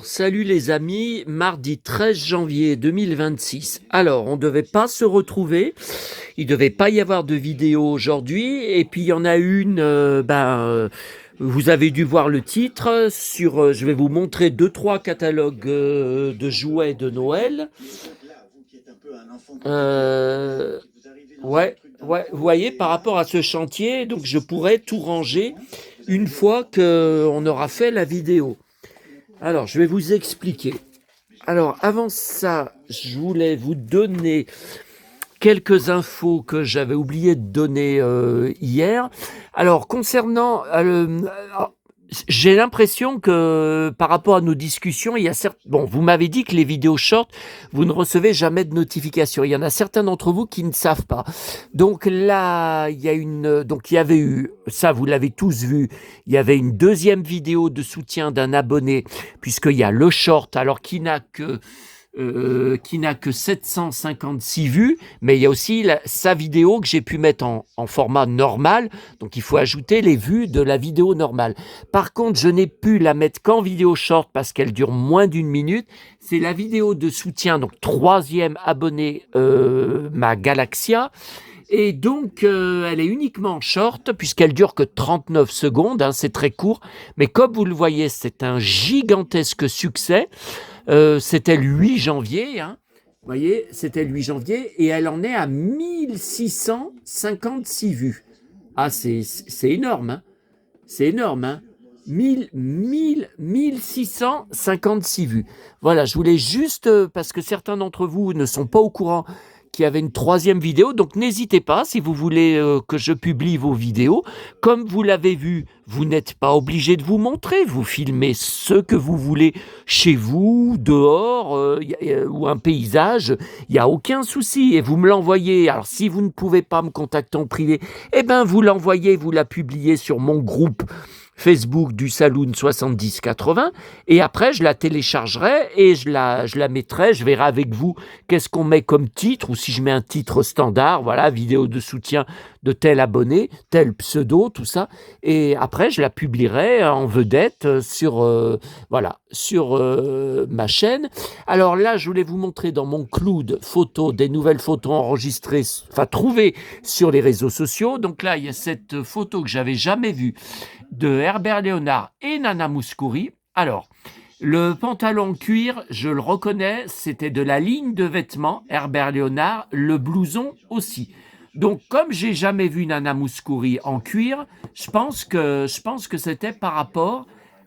Alors, salut les amis, mardi 13 janvier 2026. Alors, on ne devait pas se retrouver, il ne devait pas y avoir de vidéo aujourd'hui, et puis il y en a une, vous avez dû voir le titre, je vais vous montrer deux, trois catalogues de jouets de Noël. Euh, ouais, vous voyez, par rapport à ce chantier, donc je pourrais tout ranger une fois qu'on aura fait la vidéo. Alors, je vais vous expliquer. Alors, avant ça, je voulais vous donner quelques infos que j'avais oublié de donner hier. Alors, concernant... j'ai l'impression que par rapport à nos discussions, il y a bon, vous m'avez dit que les vidéos short, vous ne recevez jamais de notification. Il y en a certains d'entre vous qui ne savent pas. Donc là, donc il y avait eu, ça vous l'avez tous vu, il y avait une deuxième vidéo de soutien d'un abonné, puisqu'il y a le short, alors qui n'a que 756 vues, mais il y a aussi sa vidéo que j'ai pu mettre en format normal, donc il faut ajouter les vues de la vidéo normale. Par contre, je n'ai pu la mettre qu'en vidéo short parce qu'elle dure moins d'une minute. C'est la vidéo de soutien, donc troisième abonné, ma Galaxia. Et donc, elle est uniquement short, puisqu'elle dure que 39 secondes, hein, c'est très court. Mais comme vous le voyez, c'est un gigantesque succès. C'était le 8 janvier, hein. Vous voyez, c'était le 8 janvier, et elle en est à 1656 vues. Ah, c'est énorme, hein. C'est énorme, hein. 1656 vues. Voilà, je voulais juste, parce que certains d'entre vous ne sont pas au courant qu'il y avait une troisième vidéo, donc n'hésitez pas si vous voulez que je publie vos vidéos. Comme vous l'avez vu, vous n'êtes pas obligé de vous montrer, vous filmez ce que vous voulez chez vous, dehors, ou un paysage, il n'y a aucun souci, et vous me l'envoyez. Alors si vous ne pouvez pas me contacter en privé, eh bien vous l'envoyez, vous la publiez sur mon groupe Facebook du Saloon 7080, et après je la téléchargerai et je la mettrai, je verrai avec vous qu'est-ce qu'on met comme titre, ou si je mets un titre standard, voilà, vidéo de soutien de tel abonné, tel pseudo, tout ça, et après je la publierai en vedette sur ma chaîne. Alors là, je voulais vous montrer dans mon cloud photos, des nouvelles photos enregistrées, enfin trouvées sur les réseaux sociaux. Donc là, il y a cette photo que j'avais jamais vue de Herbert Léonard et Nana Mouskouri. Alors, le pantalon cuir, je le reconnais, c'était de la ligne de vêtements Herbert Léonard, le blouson aussi. Donc, comme j'ai jamais vu Nana Mouskouri en cuir, je pense que c'était par rapport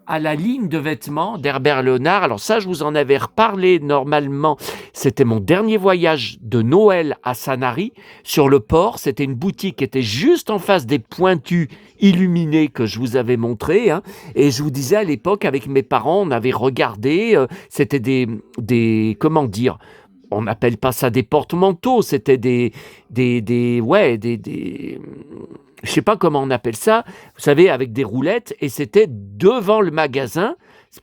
à la ligne de vêtements d'Herbert Léonard. Alors ça, je vous en avais reparlé normalement. C'était mon dernier voyage de Noël à Sanary, sur le port. C'était une boutique qui était juste en face des pointus illuminés que je vous avais montré, hein. Et je vous disais, à l'époque, avec mes parents, on avait regardé, c'était comment dire, on n'appelle pas ça des porte-manteaux, c'était je sais pas comment on appelle ça, vous savez, avec des roulettes, et c'était devant le magasin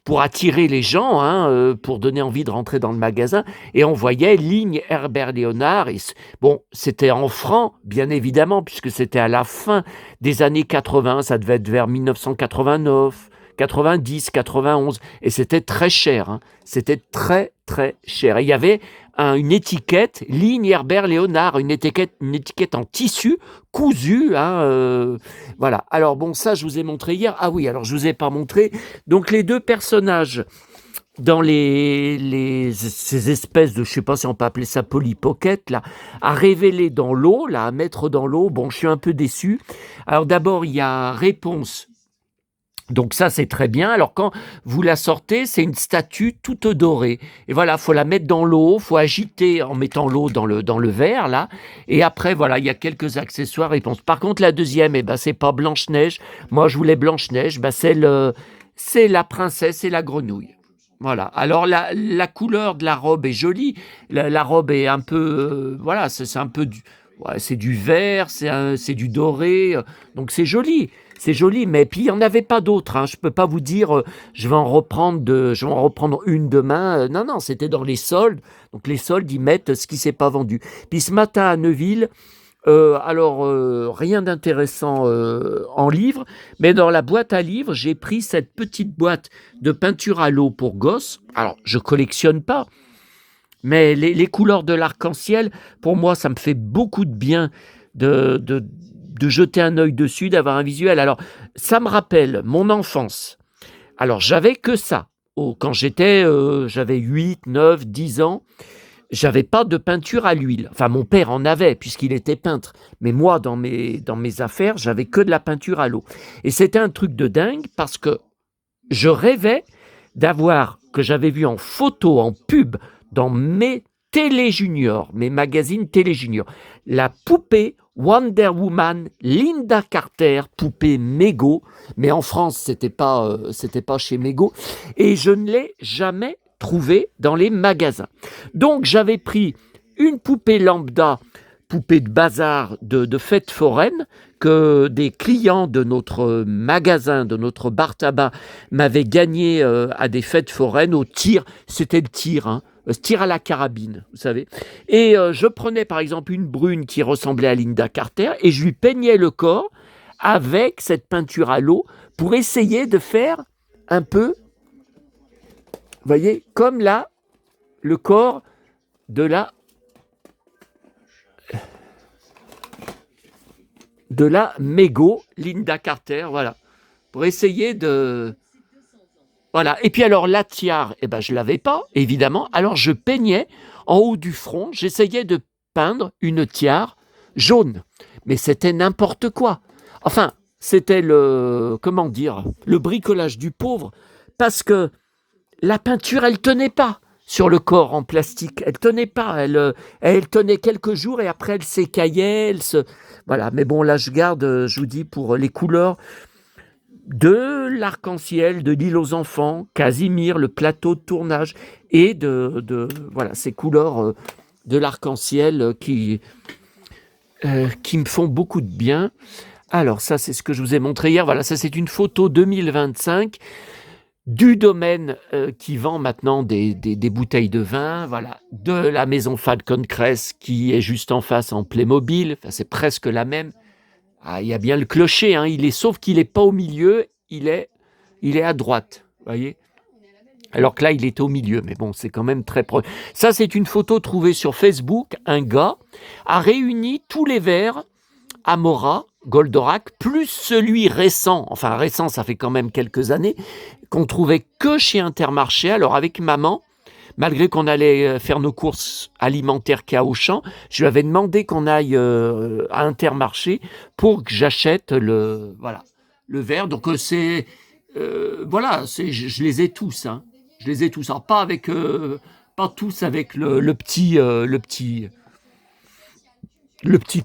pour attirer les gens, hein, pour donner envie de rentrer dans le magasin, et on voyait ligne Herbert Léonard, et bon, c'était en francs, bien évidemment, puisque c'était à la fin des années 80, ça devait être vers 1989, 90, 91, et c'était très cher, hein. C'était très très cher. Et il y avait une étiquette, ligne Herbert Léonard, une étiquette en tissu, cousu, hein, voilà. Alors bon, ça je vous ai montré hier. Ah oui, alors je vous ai pas montré. Donc les deux personnages dans ces espèces de, je sais pas si on peut appeler ça Polly Pocket, là, à révéler dans l'eau, là, à mettre dans l'eau. Bon, je suis un peu déçu. Alors d'abord, il y a Réponse. Donc ça, c'est très bien. Alors quand vous la sortez, c'est une statue toute dorée. Et voilà, faut la mettre dans l'eau, faut agiter en mettant l'eau dans le verre, là. Et après, voilà, il y a quelques accessoires réponse. Par contre, la deuxième, c'est pas Blanche-Neige. Moi, je voulais Blanche-Neige. C'est la princesse et la grenouille. Voilà. Alors la couleur de la robe est jolie. La robe est un peu, voilà, c'est un peu c'est du vert, c'est du doré. Donc c'est joli. C'est joli, mais puis il n'y en avait pas d'autres, hein. Je ne peux pas vous dire, je vais en reprendre une demain. Non, c'était dans les soldes. Donc les soldes, ils mettent ce qui ne s'est pas vendu. Puis ce matin à Neuville, Rien d'intéressant en livre, mais dans la boîte à livres, j'ai pris cette petite boîte de peinture à l'eau pour gosses. Alors, je collectionne pas, mais les couleurs de l'arc-en-ciel, pour moi, ça me fait beaucoup de bien de jeter un œil dessus, d'avoir un visuel. Alors, ça me rappelle mon enfance. Alors, j'avais que ça. Quand j'avais 8, 9, 10 ans, j'avais pas de peinture à l'huile. Enfin, mon père en avait, puisqu'il était peintre. Mais moi, dans mes affaires, j'avais que de la peinture à l'eau. Et c'était un truc de dingue, parce que je rêvais d'avoir, que j'avais vu en photo, en pub, dans mes télé juniors, mes magazines télé juniors, la poupée Wonder Woman, Linda Carter, poupée Mego, mais en France, c'était pas chez Mego, et je ne l'ai jamais trouvée dans les magasins. Donc, j'avais pris une poupée lambda, poupée de bazar de fête foraine, que des clients de notre magasin, de notre bar tabac, m'avaient gagné à des fêtes foraines au tir. C'était le tir, hein, tir à la carabine, vous savez. Et je prenais par exemple une brune qui ressemblait à Linda Carter et je lui peignais le corps avec cette peinture à l'eau pour essayer de faire un peu, vous voyez, comme là, le corps de la Mego, Linda Carter, voilà, pour essayer de... Voilà, et puis alors la tiare, eh ben, je ne l'avais pas, évidemment, alors je peignais en haut du front, j'essayais de peindre une tiare jaune, mais c'était n'importe quoi. Enfin, c'était comment dire, le bricolage du pauvre, parce que la peinture, elle tenait pas sur le corps en plastique. Elle tenait pas. Elle tenait quelques jours et après, elle s'écaillait. Voilà. Mais bon, là, je garde, je vous dis, pour les couleurs de l'arc-en-ciel, de l'île aux enfants, Casimir, le plateau de tournage et voilà, ces couleurs de l'arc-en-ciel qui me font beaucoup de bien. Alors, ça, c'est ce que je vous ai montré hier. Voilà, ça, c'est une photo 2025 du domaine qui vend maintenant des bouteilles de vin, voilà, de la maison Falcon Crest qui est juste en face en Playmobil, enfin, c'est presque la même. Ah, il y a bien le clocher, hein, sauf qu'il n'est pas au milieu, il est à droite, voyez. Alors que là, il était au milieu, mais bon, c'est quand même très proche. Ça, c'est une photo trouvée sur Facebook. Un gars a réuni tous les verres Amora, Goldorak, plus celui récent, enfin récent, ça fait quand même quelques années, qu'on trouvait que chez Intermarché. Alors avec maman, malgré qu'on allait faire nos courses alimentaires qu'à Auchan, je lui avais demandé qu'on aille à Intermarché pour que j'achète le verre. Donc je les ai tous, hein. Je les ai tous. Alors pas tous avec le petit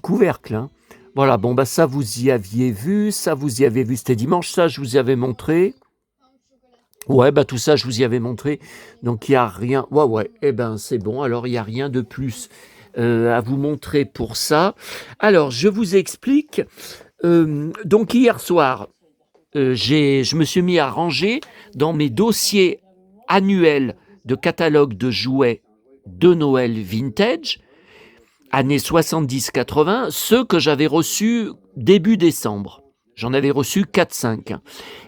couvercle, hein. Voilà, bon, bah ça, vous y aviez vu, c'était dimanche, ça, je vous y avais montré. Ouais, bah tout ça, je vous y avais montré. Donc, il n'y a rien. Ouais, eh ben, c'est bon. Alors, il n'y a rien de plus à vous montrer pour ça. Alors, je vous explique. Donc, hier soir, je me suis mis à ranger dans mes dossiers annuels de catalogue de jouets de Noël vintage, années 70-80, ceux que j'avais reçus début décembre. J'en avais reçu 4-5.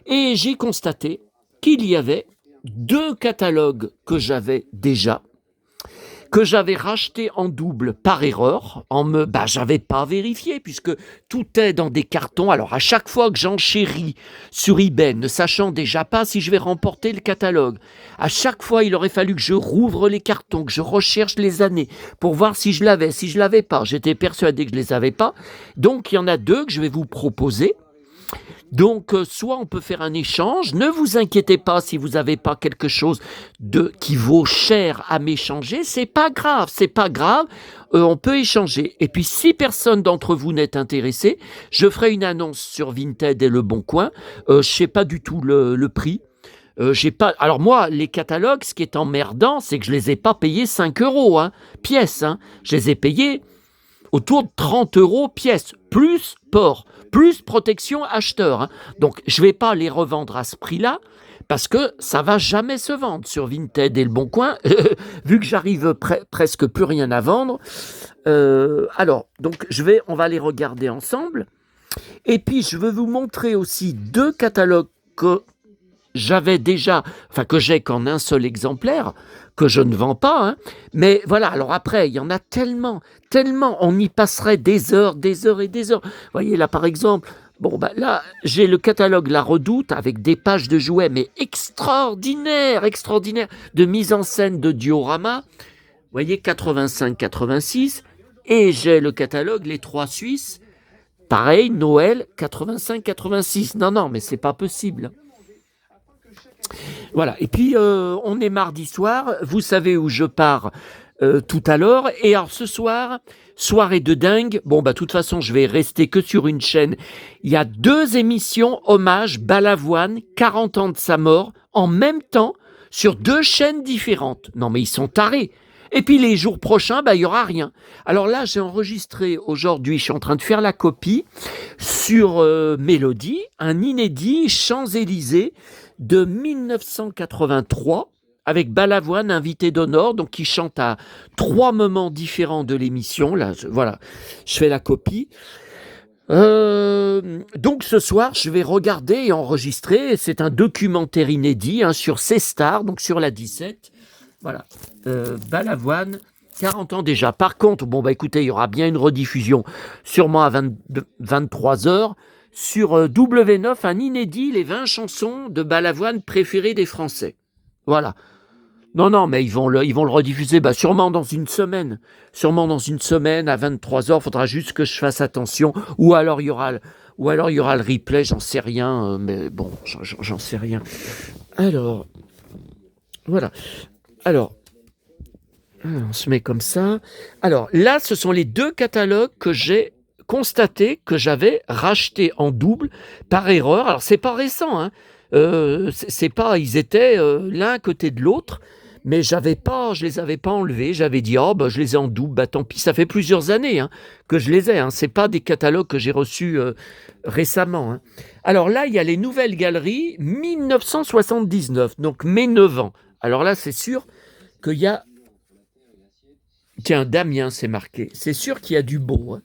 Et j'ai constaté qu'il y avait 2 catalogues que j'avais déjà, que j'avais racheté en double par erreur, j'avais pas vérifié puisque tout est dans des cartons. Alors à chaque fois que j'enchéris sur eBay, ne sachant déjà pas si je vais remporter le catalogue, à chaque fois il aurait fallu que je rouvre les cartons, que je recherche les années pour voir si je l'avais pas. J'étais persuadé que je les avais pas. Donc il y en a 2 que je vais vous proposer. Donc, soit on peut faire un échange. Ne vous inquiétez pas si vous n'avez pas quelque chose qui vaut cher à m'échanger. C'est pas grave. On peut échanger. Et puis, si personne d'entre vous n'est intéressé, je ferai une annonce sur Vinted et Le Bon Coin. Je sais pas du tout le prix. J'ai pas. Alors moi, les catalogues, ce qui est emmerdant, c'est que je les ai pas payés 5 € pièce. Je les ai payés autour de 30 € pièce, plus port, plus protection acheteur. Donc, je ne vais pas les revendre à ce prix-là, parce que ça va jamais se vendre sur Vinted et Le Bon Coin, vu que j'arrive presque plus rien à vendre. Alors, donc on va les regarder ensemble. Et puis, je veux vous montrer aussi 2 catalogues que j'avais déjà, enfin que j'ai qu'en un seul exemplaire, que je ne vends pas, hein. Mais voilà, alors après, il y en a tellement, tellement, on y passerait des heures et des heures. Vous voyez là, par exemple, bon, bah, là, j'ai le catalogue La Redoute avec des pages de jouets, mais extraordinaires, extraordinaires, de mise en scène de diorama. Vous voyez, 85-86. Et j'ai le catalogue Les Trois Suisses, pareil, Noël 85-86. Non, non, mais c'est pas possible. Voilà, et puis on est mardi soir, vous savez où je pars tout à l'heure, et alors ce soir, soirée de dingue, bon bah de toute façon je vais rester que sur une chaîne, il y a 2 émissions hommage Balavoine, 40 ans de sa mort, en même temps, sur 2 chaînes différentes. Non mais ils sont tarés. Et puis les jours prochains, bah, il n'y aura rien. Alors là, j'ai enregistré aujourd'hui, je suis en train de faire la copie, sur Mélodie, un inédit Champs-Élysées, de 1983, avec Balavoine, invité d'honneur, donc qui chante à 3 moments différents de l'émission. Là, voilà, je fais la copie. Donc ce soir, je vais regarder et enregistrer. C'est un documentaire inédit sur C-Star, donc sur la 17. Voilà, Balavoine, 40 ans déjà. Par contre, bon bah écoutez, il y aura bien une rediffusion, sûrement à 23 heures. Sur W9, un inédit, les 20 chansons de Balavoine préférées des Français. Voilà. Non, non, mais ils vont le rediffuser sûrement dans une semaine. Sûrement dans une semaine à 23 heures. Il faudra juste que je fasse attention. Ou alors il y aura le replay, j'en sais rien. Mais bon, j'en sais rien. Alors, voilà. Alors, on se met comme ça. Alors là, ce sont les 2 catalogues que j'ai constaté que j'avais racheté en double par erreur. Alors c'est pas récent, hein. C'est pas, ils étaient l'un à côté de l'autre, mais je les avais pas enlevés. J'avais dit bah je les ai en double, bah tant pis. Ça fait plusieurs années que je les ai. C'est pas des catalogues que j'ai reçus récemment. Alors là, il y a les Nouvelles Galeries 1979, donc mes 9 ans. Alors là, c'est sûr qu'il y a. Tiens, Damien, c'est marqué. C'est sûr qu'il y a du beau.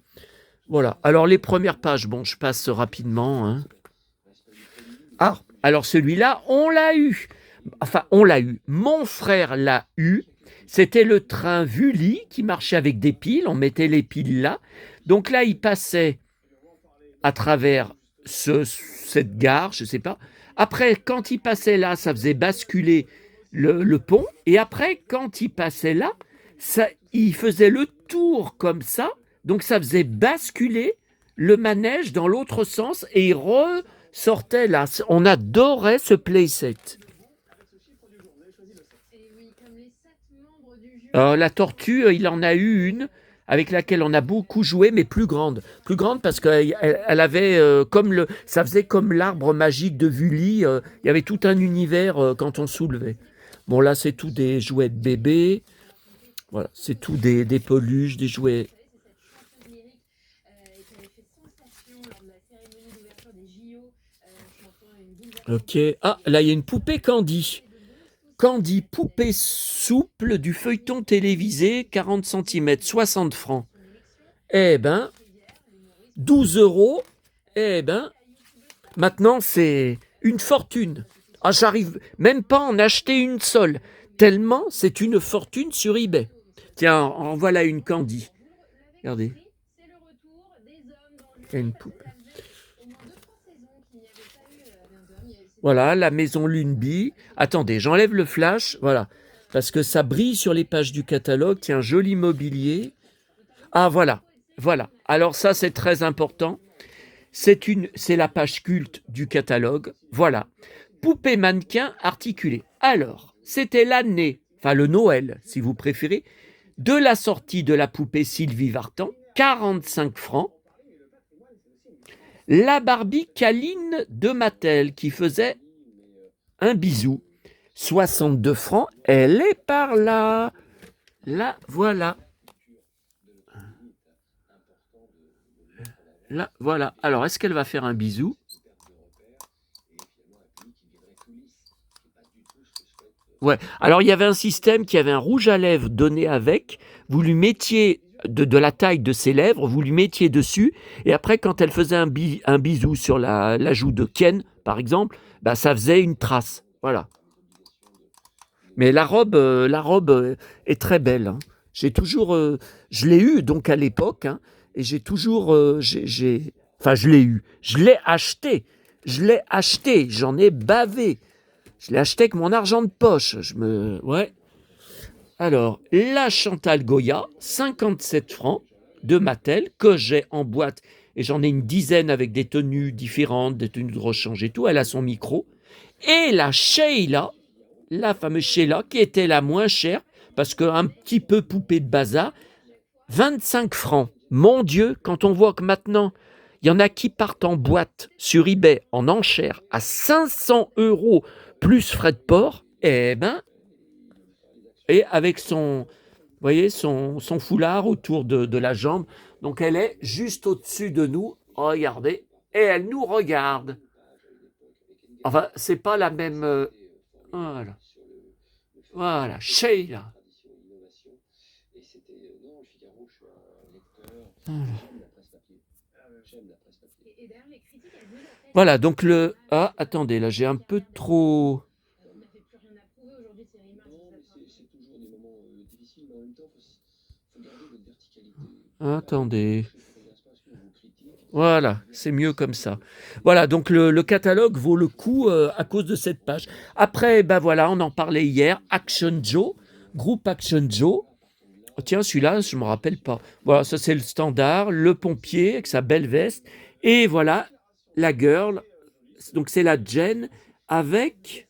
Voilà. Alors, les premières pages, bon, je passe rapidement. Ah, alors celui-là, on l'a eu. Enfin, on l'a eu. Mon frère l'a eu. C'était le train Vully qui marchait avec des piles. On mettait les piles là. Donc là, il passait à travers cette gare, je ne sais pas. Après, quand il passait là, ça faisait basculer le pont. Et après, quand il passait là, il faisait le tour comme ça, donc ça faisait basculer le manège dans l'autre sens et il ressortait là. On adorait ce playset. La tortue, il en a eu une avec laquelle on a beaucoup joué, mais plus grande. Plus grande parce qu'elle avait ça faisait comme l'arbre magique de Vully. Il y avait tout un univers quand on soulevait. Bon, là, c'est tout des jouets de bébé. Voilà, c'est tout des peluches, des jouets. Ok. Ah, là, il y a une poupée Candy. Candy, poupée souple du feuilleton télévisé, 40 cm, 60 francs. Eh ben, 12 €. Eh ben, maintenant, c'est une fortune. Ah, j'arrive même pas à en acheter une seule, tellement c'est une fortune sur eBay. Tiens, en voilà une Candy. Regardez. Il y a une poupée. Voilà, la maison Luneby. Attendez, j'enlève le flash, voilà, parce que ça brille sur les pages du catalogue. Tiens, joli mobilier. Ah, voilà, voilà. Alors ça, c'est très important. C'est la page culte du catalogue. Voilà. Poupée mannequin articulée. Alors, c'était l'année, enfin le Noël, si vous préférez, de la sortie de la poupée Sylvie Vartan, 45 francs. La Barbie Caline de Mattel qui faisait un bisou, 62 francs. Elle est par là. Là, voilà. Là, voilà. Alors, est-ce qu'elle va faire un bisou? Ouais, alors il y avait un système qui avait un rouge à lèvres donné avec, vous lui mettiez de la taille de ses lèvres, vous lui mettiez dessus et après quand elle faisait un bisou sur la joue de Ken, par exemple, bah, ça faisait une trace, voilà. Mais la robe, est très belle, hein. J'ai toujours, je l'ai eue donc à l'époque, hein, et j'ai toujours, enfin je l'ai eue, je l'ai acheté, j'en ai bavé. Je l'ai acheté avec mon argent de poche, ouais. Alors, la Chantal Goya, 57 francs de Mattel, que j'ai en boîte, et j'en ai une dizaine avec des tenues différentes, des tenues de rechange et tout, elle a son micro. Et la Sheila, la fameuse Sheila, qui était la moins chère, parce qu'un petit peu poupée de bazar, 25 francs. Mon Dieu, quand on voit que maintenant, il y en a qui partent en boîte sur eBay en enchère à 500 € plus frais de port, eh ben, et avec son, vous voyez, son foulard autour de la jambe. Donc elle est juste au-dessus de nous, regardez, et elle nous regarde. Enfin, c'est pas la même. Voilà, voilà, Sheila. Voilà, donc le. Ah, attendez, là j'ai un peu trop. Attendez. Voilà, c'est mieux comme ça. Voilà, donc le catalogue vaut le coup à cause de cette page. Après, ben voilà, on en parlait hier, Action Joe, groupe Action Joe. Oh, tiens, celui-là, je ne me rappelle pas. Voilà, ça c'est le standard, le pompier avec sa belle veste. Et voilà, la girl, donc c'est la Jen avec...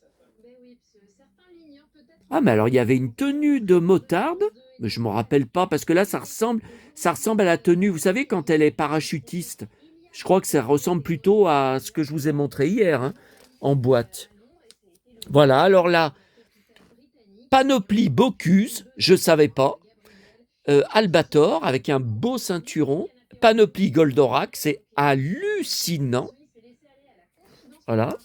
Ah, mais alors il y avait une tenue de motarde, mais je ne me rappelle pas, parce que là, ça ressemble à la tenue, vous savez, quand elle est parachutiste. Je crois que ça ressemble plutôt à ce que je vous ai montré hier, hein, en boîte. Voilà, alors là, panoplie Bocuse, je ne savais pas. Albator, avec un beau ceinturon. Panoplie Goldorak, c'est hallucinant. Voilà.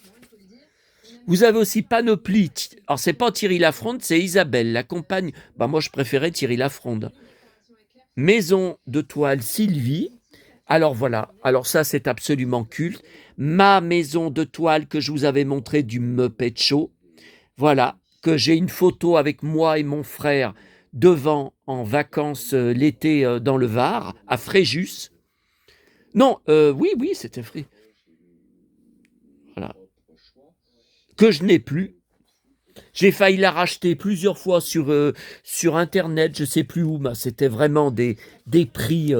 Vous avez aussi Panoplie. Alors, c'est pas Thierry Lafronde, c'est Isabelle, la compagne. Bah, moi, je préférais Thierry Lafronde. Maison de toile Sylvie. Alors voilà, alors ça c'est absolument culte. Ma maison de toile que je vous avais montré du Muppet Show. Voilà, que j'ai une photo avec moi et mon frère devant en vacances l'été dans le Var, à Fréjus. Non, oui, c'était Fréjus. Voilà. Que je n'ai plus. J'ai failli la racheter plusieurs fois sur Internet, je ne sais plus où, mais c'était vraiment des prix.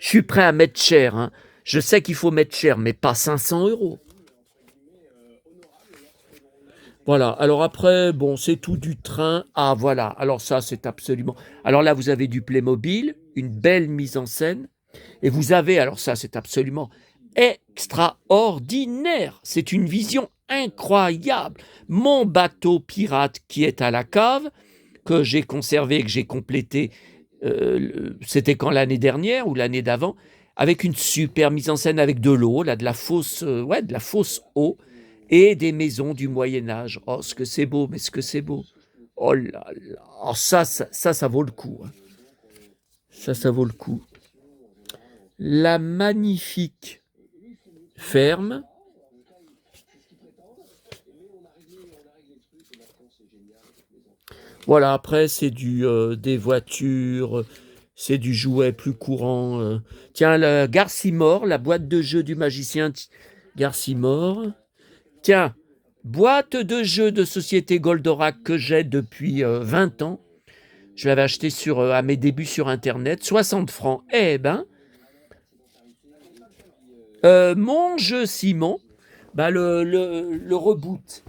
Je suis prêt à mettre cher, hein. Je sais qu'il faut mettre cher, mais pas 500 €. Voilà, alors après, bon, c'est tout du train. Ah, voilà, alors ça, c'est absolument... Alors là, vous avez du Playmobil, une belle mise en scène, et vous avez, alors ça, c'est absolument extraordinaire. C'est une vision incroyable. Mon bateau pirate qui est à la cave, que j'ai conservé, que j'ai complété, c'était quand l'année dernière ou l'année d'avant, avec une super mise en scène avec de l'eau, là, de la fausse eau, et des maisons du Moyen-Âge. Oh, ce que c'est beau, mais ce que c'est beau. Oh là là. Oh, ça vaut le coup, hein. Ça vaut le coup. La magnifique ferme. Voilà, après, c'est des voitures, c'est du jouet plus courant. Tiens, le Garcimore, la boîte de jeux du magicien Garcimore. Tiens, boîte de jeux de société Goldorak que j'ai depuis 20 ans. Je l'avais acheté à mes débuts sur Internet, 60 francs. Eh ben, mon jeu Simon, bah le reboot.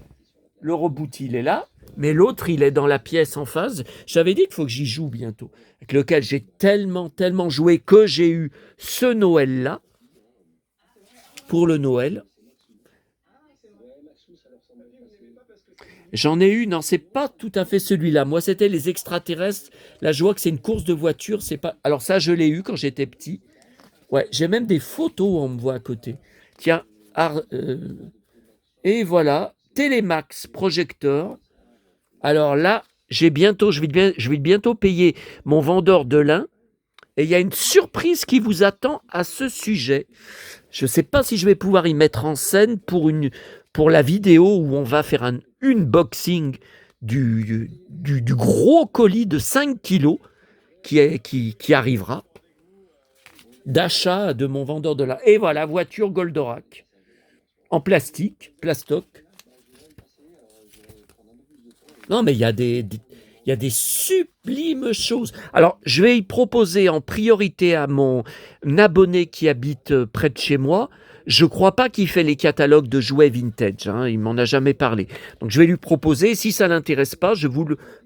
Le reboot, il est là, mais l'autre, il est dans la pièce en face. J'avais dit qu'il faut que j'y joue bientôt, avec lequel j'ai tellement joué que j'ai eu ce Noël-là, pour le Noël. J'en ai eu, non, c'est pas tout à fait celui-là. Moi, c'était les extraterrestres. Là, je vois que c'est une course de voiture. C'est pas. Alors ça, je l'ai eu quand j'étais petit. Ouais, j'ai même des photos, on me voit à côté. Tiens, et voilà, Télémax projecteur. Alors là, je vais bientôt payer mon vendeur de lin et il y a une surprise qui vous attend à ce sujet. Je ne sais pas si je vais pouvoir y mettre en scène pour la vidéo où on va faire un unboxing du gros colis de 5 kilos qui arrivera d'achat de mon vendeur de lin. Et voilà, voiture Goldorak en plastique, plastoc. Non, mais il y a des sublimes choses. Alors, je vais y proposer en priorité à mon abonné qui habite près de chez moi. Je ne crois pas qu'il fait les catalogues de jouets vintage, hein, il m'en a jamais parlé. Donc, je vais lui proposer. Si ça l'intéresse pas,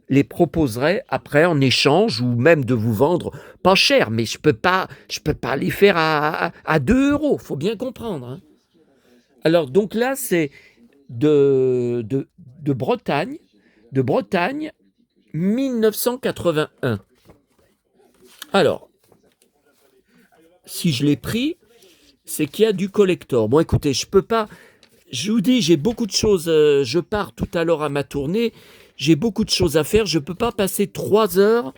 les proposerai après en échange ou même de vous vendre pas cher. Mais je peux pas les faire à 2 euros. Faut bien comprendre, hein. Alors, donc là, c'est de Bretagne. De Bretagne, 1981. Alors, si je l'ai pris, c'est qu'il y a du collector. Bon, écoutez, je peux pas. Je vous dis, j'ai beaucoup de choses. Je pars tout à l'heure à ma tournée. J'ai beaucoup de choses à faire. Je peux pas passer 3 heures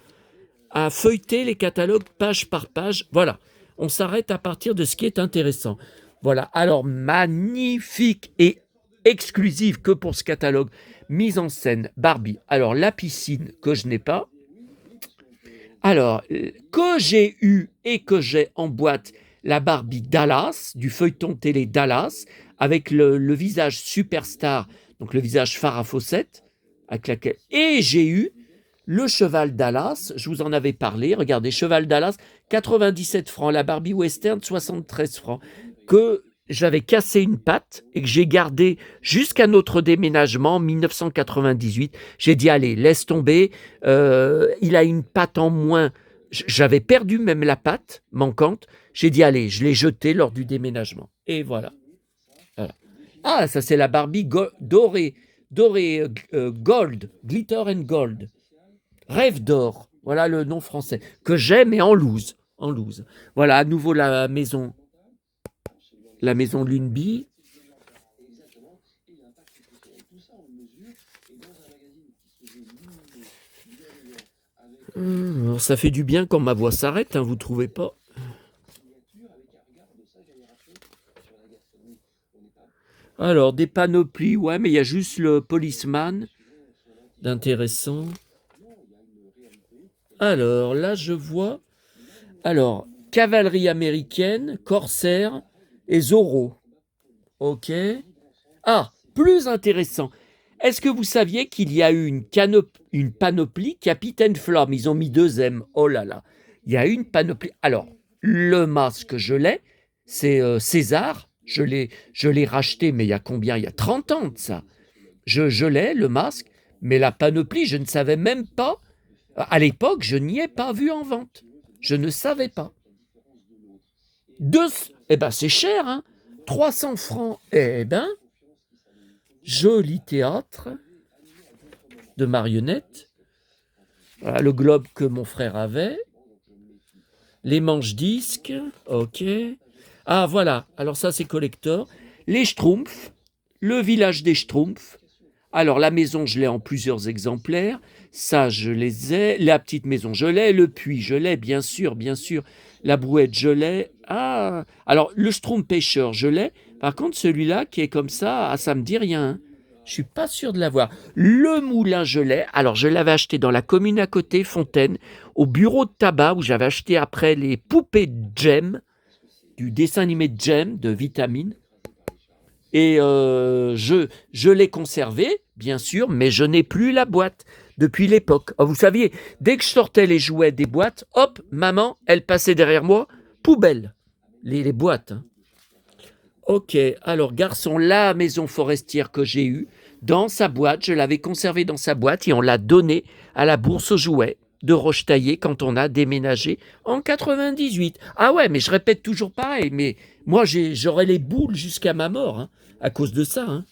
à feuilleter les catalogues page par page. Voilà. On s'arrête à partir de ce qui est intéressant. Voilà. Alors, magnifique et exclusive que pour ce catalogue. Mise en scène Barbie. Alors, la piscine que je n'ai pas. Alors, que j'ai eu et que j'ai en boîte, la Barbie Dallas, du feuilleton télé Dallas, avec le visage superstar, donc le visage Farrah Fawcett, et j'ai eu le cheval Dallas, je vous en avais parlé, regardez, cheval Dallas, 97 francs, la Barbie Western, 73 francs, que j'avais cassé une patte et que j'ai gardé jusqu'à notre déménagement en 1998. J'ai dit, allez, laisse tomber, il a une patte en moins. J'avais perdu même la patte manquante. J'ai dit, allez, je l'ai jetée lors du déménagement. Et voilà. Voilà. Ah, ça c'est la Barbie dorée, gold, glitter and gold. Rêve d'or, voilà le nom français, que j'aime mais en loose. En loose. Voilà, à nouveau la maison Luneby. Alors, ça fait du bien quand ma voix s'arrête, hein, vous trouvez pas? Alors, des panoplies, ouais, mais il y a juste le policeman d'intéressant. Alors, là, je vois. Alors, cavalerie américaine, corsaire et Zorro. Ok. Ah, plus intéressant. Est-ce que vous saviez qu'il y a eu une panoplie Capitaine Flamme? Ils ont mis 2 M. Oh là là. Il y a eu une panoplie. Alors, le masque, je l'ai. C'est César. Je l'ai racheté, mais il y a combien? Il y a 30 ans de ça. Je l'ai, le masque. Mais la panoplie, je ne savais même pas. À l'époque, je n'y ai pas vu en vente. Je ne savais pas. Eh ben, c'est cher, hein. 300 francs. Eh ben, joli théâtre de marionnettes. Voilà, le globe que mon frère avait. Les manches-disques. Ok. Ah, voilà. Alors ça, c'est collector. Les Schtroumpfs. Le village des Schtroumpfs. Alors, la maison, je l'ai en plusieurs exemplaires. Ça, je les ai. La petite maison, je l'ai. Le puits, je l'ai, bien sûr, bien sûr. La brouette, je l'ai. Ah, alors, le Schtroumpf pêcheur, je l'ai. Par contre, celui-là qui est comme ça, ah, ça me dit rien, hein. Je suis pas sûr de l'avoir. Le moulin, je l'ai. Alors, je l'avais acheté dans la commune à côté, Fontaine, au bureau de tabac, où j'avais acheté après les poupées de Jem, du dessin animé de Jem, de Vitamine. Et je l'ai conservé, bien sûr, mais je n'ai plus la boîte depuis l'époque. Oh, vous saviez, dès que je sortais les jouets des boîtes, hop, maman, elle passait derrière moi, poubelle, les boîtes, hein. Ok, alors garçon, la maison forestière que j'ai eue, dans sa boîte, je l'avais conservée dans sa boîte et on l'a donnée à la bourse aux jouets de Rochetaillé quand on a déménagé en 98. Ah ouais, mais je répète toujours pareil, mais moi j'aurais les boules jusqu'à ma mort, hein, à cause de ça, hein.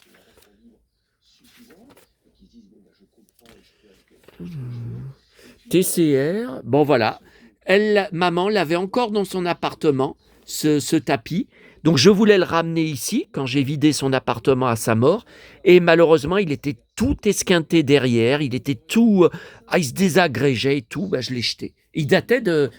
TCR, bon voilà, maman l'avait encore dans son appartement, ce tapis. Donc je voulais le ramener ici quand j'ai vidé son appartement à sa mort et malheureusement il était tout esquinté derrière, il était tout, il se désagrégeait et tout, bah, je l'ai jeté. Il datait de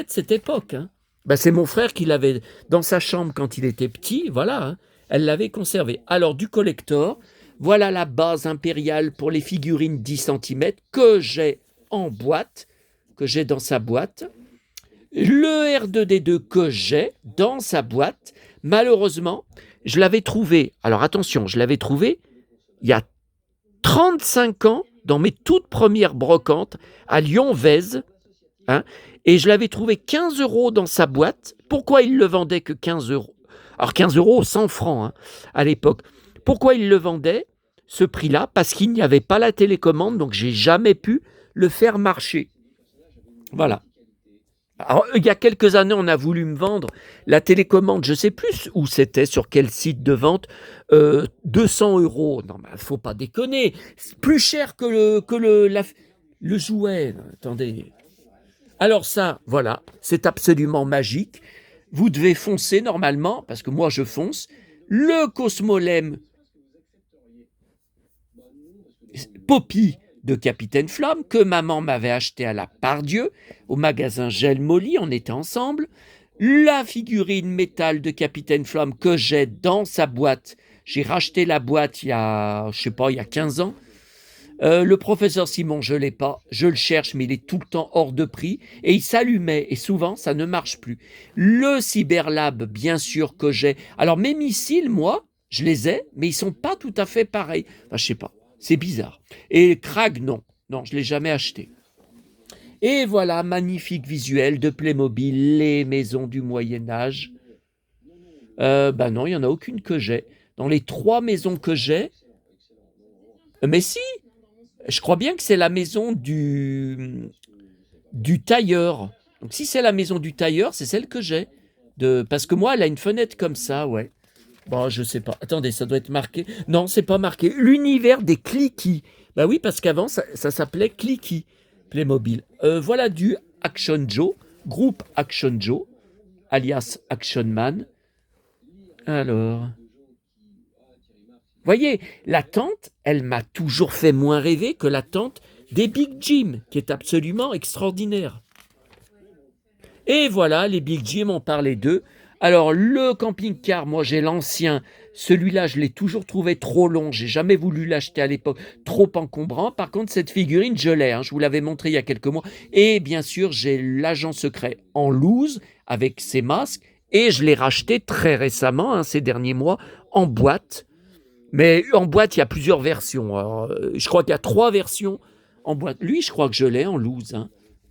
cette époque, hein. Bah, c'est mon frère qui l'avait dans sa chambre quand il était petit, voilà, hein. Elle l'avait conservé. Alors du collector, voilà la base impériale pour les figurines 10 centimètres que j'ai en boîte, que j'ai dans sa boîte. Le R2D2 que j'ai dans sa boîte, malheureusement, je l'avais trouvé, alors attention, je l'avais trouvé il y a 35 ans dans mes toutes premières brocantes à Lyon-Vèze, hein, et je l'avais trouvé 15 € dans sa boîte. Pourquoi il le vendait que 15 €? Alors 15 € 100 francs hein, à l'époque. Pourquoi il le vendait ce prix-là? Parce qu'il n'y avait pas la télécommande, donc j'ai jamais pu le faire marcher. Voilà. Alors, il y a quelques années, on a voulu me vendre la télécommande, je ne sais plus où c'était, sur quel site de vente, 200 €. Non, mais il ne faut pas déconner. C'est plus cher que le jouet. Attendez. Alors ça, voilà, c'est absolument magique. Vous devez foncer normalement, parce que moi je fonce, le Cosmolem Poppy de Capitaine Flamme que maman m'avait acheté à la Pardieu au magasin Gel Molly, on était ensemble. La figurine métal de Capitaine Flamme que j'ai dans sa boîte. J'ai racheté la boîte il y a, je sais pas, il y a 15 ans. Le professeur Simon, je ne l'ai pas, je le cherche, mais il est tout le temps hors de prix et il s'allumait et souvent ça ne marche plus. Le Cyberlab, bien sûr que j'ai. Alors mes missiles, moi, je les ai, mais ils sont pas tout à fait pareils. Enfin, je sais pas, c'est bizarre. Et Krag, non, je l'ai jamais acheté. Et voilà, magnifique visuel de Playmobil, les maisons du Moyen-Âge. Ben non, il n'y en a aucune que j'ai. Dans les 3 maisons que j'ai, mais si, je crois bien que c'est la maison du tailleur. Donc si c'est la maison du tailleur, c'est celle que j'ai. Parce que moi, elle a une fenêtre comme ça, ouais. Bon, je sais pas. Attendez, ça doit être marqué. Non, c'est pas marqué. L'univers des cliquis. Bah oui, parce qu'avant, ça s'appelait Cliquis, Playmobil. Voilà du Action Joe, groupe Action Joe, alias Action Man. Alors... Voyez, la tente, elle m'a toujours fait moins rêver que la tente des Big Jim, qui est absolument extraordinaire. Et voilà, les Big Jim, on parlait d'eux. Alors, le camping-car, moi j'ai l'ancien. Celui-là, je l'ai toujours trouvé trop long. J'ai jamais voulu l'acheter à l'époque, trop encombrant. Par contre, cette figurine, je l'ai. Je vous l'avais montré il y a quelques mois. Et bien sûr, j'ai l'agent secret en loose avec ses masques. Et je l'ai racheté très récemment, ces derniers mois, en boîte. Mais en boîte, il y a plusieurs versions. Alors, je crois qu'il y a 3 versions en boîte. Lui, je crois que je l'ai en loose.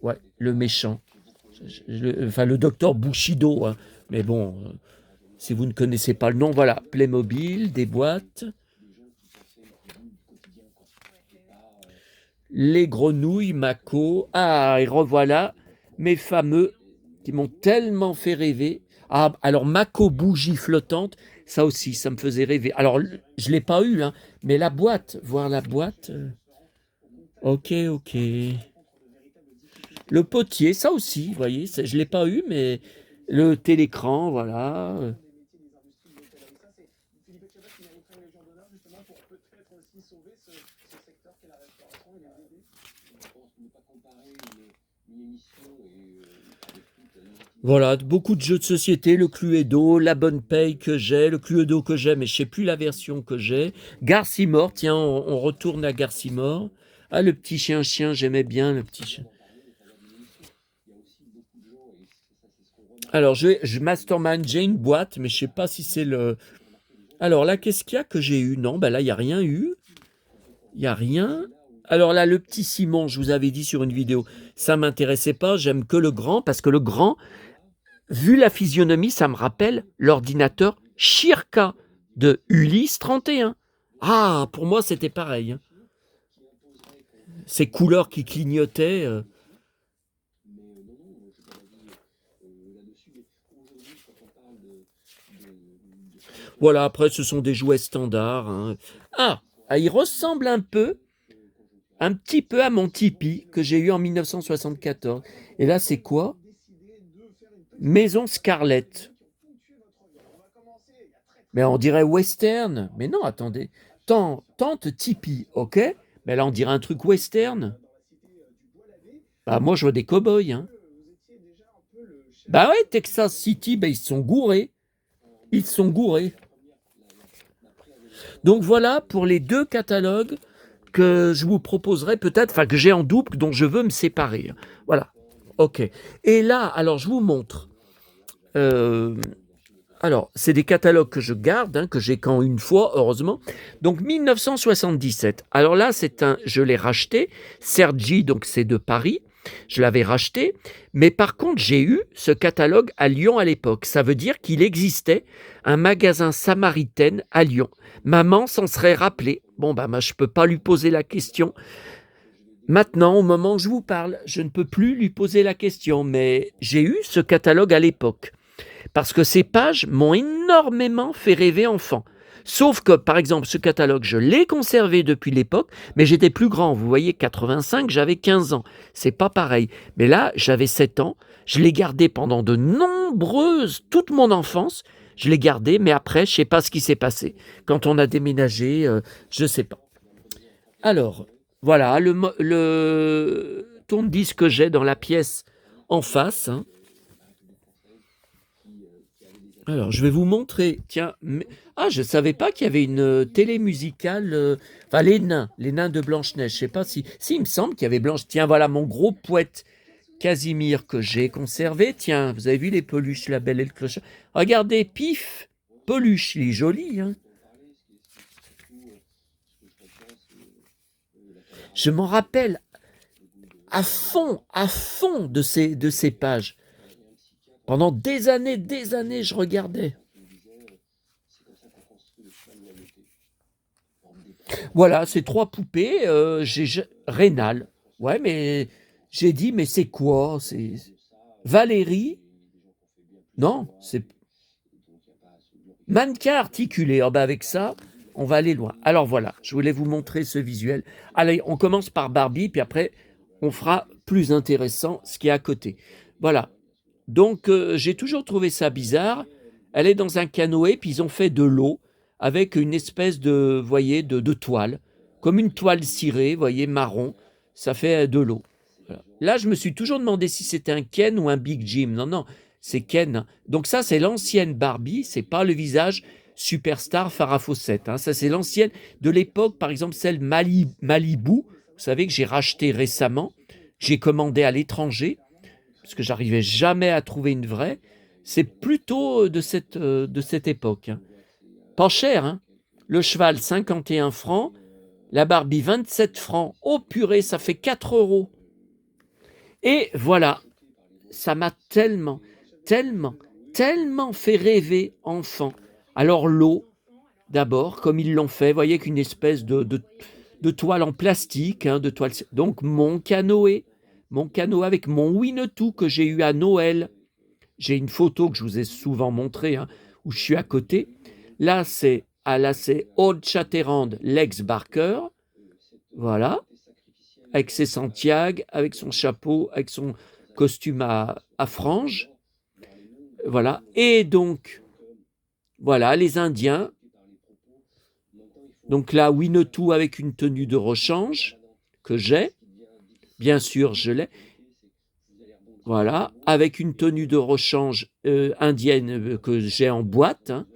Ouais, le méchant. Le docteur Bushido. Mais bon, si vous ne connaissez pas le nom, voilà. Playmobil, des boîtes. Les grenouilles, Mako. Ah, et revoilà mes fameux qui m'ont tellement fait rêver. Ah, alors Mako bougie flottante, ça aussi, ça me faisait rêver. Alors, je ne l'ai pas eu, mais la boîte, voir la boîte. Ok. Le potier, ça aussi, vous voyez, je ne l'ai pas eu, mais le télécran, voilà. Voilà, beaucoup de jeux de société, le Cluedo, la bonne paye que j'ai, le Cluedo que j'ai, mais je ne sais plus la version que j'ai. Garcimore, tiens, on retourne à Garcimore. Ah, le petit chien, j'aimais bien le petit chien. Alors, je Mastermind, j'ai une boîte, mais je ne sais pas si c'est le... Alors là, qu'est-ce qu'il y a que j'ai eu? Non, ben là, il n'y a rien eu. Il n'y a rien. Alors là, le petit Simon, je vous avais dit sur une vidéo, ça ne m'intéressait pas, j'aime que le grand, parce que le grand... Vu la physionomie, ça me rappelle l'ordinateur Shirka de Ulysse 31. Ah, pour moi, c'était pareil. Ces couleurs qui clignotaient. Voilà, après, ce sont des jouets standards. Ah, il ressemble un petit peu à mon Tipeee que j'ai eu en 1974. Et là, c'est quoi? Maison Scarlett. Mais on dirait western. Mais non, attendez. Tante Tipeee, ok? Mais là, on dirait un truc western. Bah, moi, je vois des cow-boys, hein. Bah ouais, Texas City, bah, ils se sont gourés. Ils se sont gourés. Donc voilà pour les 2 catalogues que je vous proposerai peut-être, enfin que j'ai en double, dont je veux me séparer. Voilà. Ok. Et là, alors je vous montre. Alors, c'est des catalogues que je garde, hein, que j'ai qu'en une fois, heureusement. Donc 1977. Alors là, je l'ai racheté. Sergi, donc c'est de Paris. Je l'avais racheté. Mais par contre, j'ai eu ce catalogue à Lyon à l'époque. Ça veut dire qu'il existait un magasin Samaritaine à Lyon. Maman s'en serait rappelée. Bon, bah, moi, je ne peux pas lui poser la question. Maintenant, au moment où je vous parle, je ne peux plus lui poser la question. Mais j'ai eu ce catalogue à l'époque. Parce que ces pages m'ont énormément fait rêver enfant. Sauf que, par exemple, ce catalogue, je l'ai conservé depuis l'époque, mais j'étais plus grand. Vous voyez, 85, j'avais 15 ans. C'est pas pareil. Mais là, j'avais 7 ans. Je l'ai gardé pendant toute mon enfance. Je l'ai gardé, mais après, je sais pas ce qui s'est passé. Quand on a déménagé, je sais pas. Alors, voilà, le tourne-disque que j'ai dans la pièce en face, hein. Alors, je vais vous montrer. Tiens, je ne savais pas qu'il y avait une télé musicale. Enfin, les nains de Blanche-Neige. Je sais pas si il me semble qu'il y avait Blanche. Tiens, voilà mon gros poète Casimir que j'ai conservé. Tiens, vous avez vu les peluches, la Belle et le Clochard. Regardez, Pif, peluche, il est joli, hein. Je m'en rappelle à fond de ces pages. Pendant des années, je regardais. Voilà, ces 3 poupées, Rénal. Ouais, mais j'ai dit: «Mais c'est quoi? C'est Valérie?» Non, c'est mannequin articulé. Ah bah, avec ça, on va aller loin. Alors voilà, je voulais vous montrer ce visuel. Allez, on commence par Barbie, puis après, on fera plus intéressant ce qui est à côté. Voilà. Donc, j'ai toujours trouvé ça bizarre. Elle est dans un canoë, puis ils ont fait de l'eau avec une espèce de, vous voyez, de toile, comme une toile cirée, vous voyez, marron. Ça fait de l'eau. Voilà. Là, je me suis toujours demandé si c'était un Ken ou un Big Jim. Non, non, c'est Ken. Donc ça, c'est l'ancienne Barbie. C'est pas le visage superstar Farrah Fawcett, hein. Ça, c'est l'ancienne de l'époque, par exemple, celle Malibu. Vous savez que j'ai racheté récemment. J'ai commandé à l'étranger parce que j'arrivais jamais à trouver une vraie. C'est plutôt de cette époque, hein. Pas cher, hein. Le cheval, 51 francs. La Barbie, 27 francs. Oh purée, ça fait 4 euros. Et voilà, ça m'a tellement, tellement, tellement fait rêver enfant. Alors l'eau, d'abord, comme ils l'ont fait, vous voyez qu'une espèce de toile en plastique, hein, de toile. Donc mon canoë avec mon Winnetou que j'ai eu à Noël. J'ai une photo que je vous ai souvent montrée, hein, où je suis à côté. Là, c'est Old Shatterhand, Lex Barker. Voilà. Avec ses Santiago, avec son chapeau, avec son costume à franges. Voilà. Et donc, voilà, les Indiens. Donc là, Winnetou avec une tenue de rechange que j'ai. Bien sûr, je l'ai. Voilà, avec une tenue de rechange indienne que j'ai en boîte, hein.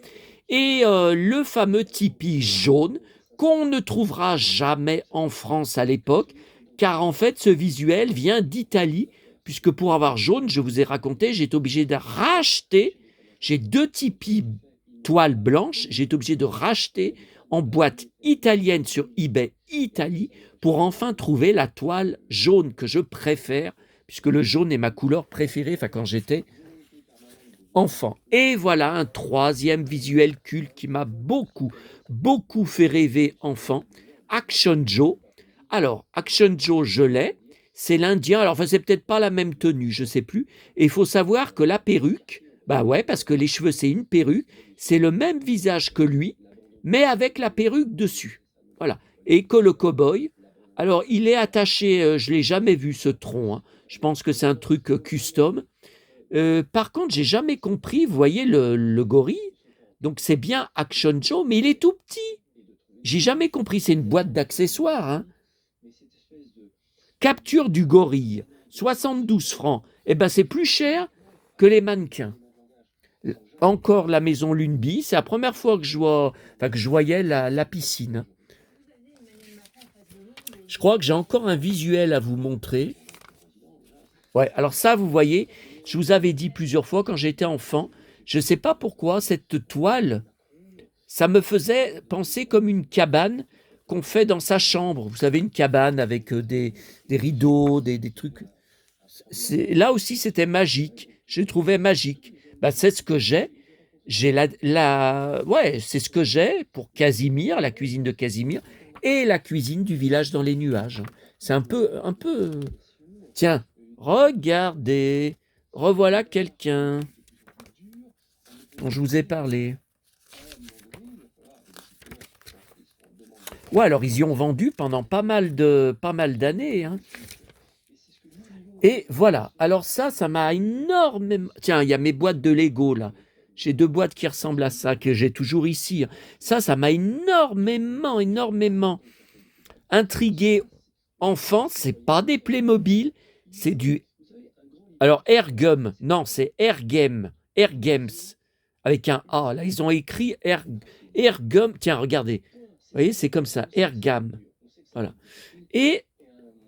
Et le fameux tipi jaune qu'on ne trouvera jamais en France à l'époque, car en fait, ce visuel vient d'Italie, puisque pour avoir jaune, je vous ai raconté, j'ai été obligé de racheter, j'ai 2 tipis toile blanche, j'ai été obligé de racheter en boîte italienne sur eBay Italie pour enfin trouver la toile jaune que je préfère, puisque le jaune est ma couleur préférée, enfin quand j'étais enfant. Et voilà un 3e visuel culte qui m'a beaucoup, beaucoup fait rêver enfant, Action Joe. Alors, Action Joe, je l'ai, c'est l'Indien, alors enfin, c'est peut-être pas la même tenue, je sais plus, et il faut savoir que la perruque, bah ouais, parce que les cheveux, c'est une perruque, c'est le même visage que lui, mais avec la perruque dessus. Voilà. Et que le cow-boy, alors il est attaché, je l'ai jamais vu ce tronc, hein. Je pense que c'est un truc custom, Par contre, j'ai jamais compris, vous voyez le gorille? Donc c'est bien Action Joe, mais il est tout petit. J'ai jamais compris, c'est une boîte d'accessoires, hein. Capture du gorille, 72 francs. Eh ben, c'est plus cher que les mannequins. Encore la maison Luneby, c'est la première fois que je voyais la piscine. Je crois que j'ai encore un visuel à vous montrer. Ouais, alors ça, vous voyez, je vous avais dit plusieurs fois quand j'étais enfant, je ne sais pas pourquoi, cette toile, ça me faisait penser comme une cabane qu'on fait dans sa chambre. Vous savez, une cabane avec des rideaux, des trucs. Là aussi, c'était magique. Je le trouvais magique. Bah, c'est ce que j'ai. J'ai ouais, c'est ce que j'ai pour Casimir, la cuisine de Casimir, et la cuisine du village dans les nuages. C'est un peu. Tiens, regardez, revoilà quelqu'un dont je vous ai parlé. Ouais, alors ils y ont vendu pendant pas mal d'années, hein. Et voilà. Alors ça m'a énormément. Tiens, il y a mes boîtes de Lego là. J'ai 2 boîtes qui ressemblent à ça que j'ai toujours ici. Ça m'a énormément intrigué enfant. C'est pas des Playmobil, c'est du. Alors Airgum, non, c'est Airgame, Airgames avec un A. Là, ils ont écrit Airgum. Tiens, regardez. Vous voyez, c'est comme ça, Airgam. Voilà. Et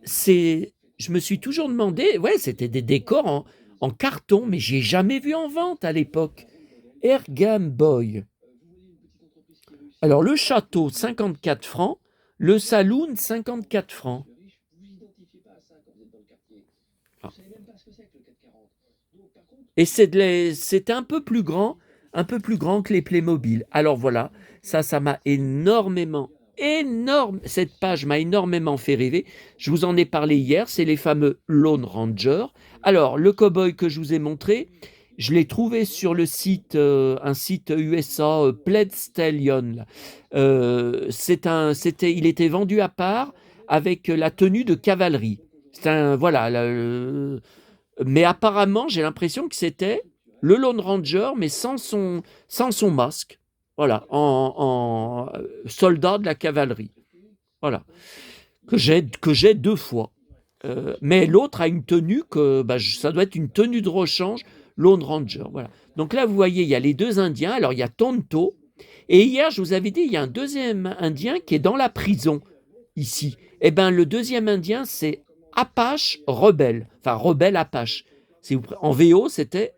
je me suis toujours demandé, ouais, c'était des décors en carton, mais j'ai jamais vu en vente à l'époque. Airgam Boy. Alors le château, 54 francs, le saloon, 54 francs. Ah. Et c'était un peu plus grand que les Playmobil. Alors voilà, ça m'a cette page m'a énormément fait rêver. Je vous en ai parlé hier, c'est les fameux Lone Ranger. Alors, le cow-boy que je vous ai montré, je l'ai trouvé sur le site, un site USA, Plaid Stallion. Là. Il était vendu à part avec la tenue de cavalerie. Voilà. Mais apparemment, j'ai l'impression que c'était le Lone Ranger, mais sans son masque. Voilà, en soldat de la cavalerie. Voilà, que j'ai 2 fois. Mais l'autre a une tenue ça doit être une tenue de rechange Lone Ranger. Voilà. Donc là, vous voyez, il y a les 2 Indiens. Alors, il y a Tonto. Et hier, je vous avais dit, il y a un deuxième Indien qui est dans la prison, ici. Eh bien, le deuxième Indien, c'est Apache Rebelle. Enfin, Rebelle Apache. En VO, c'était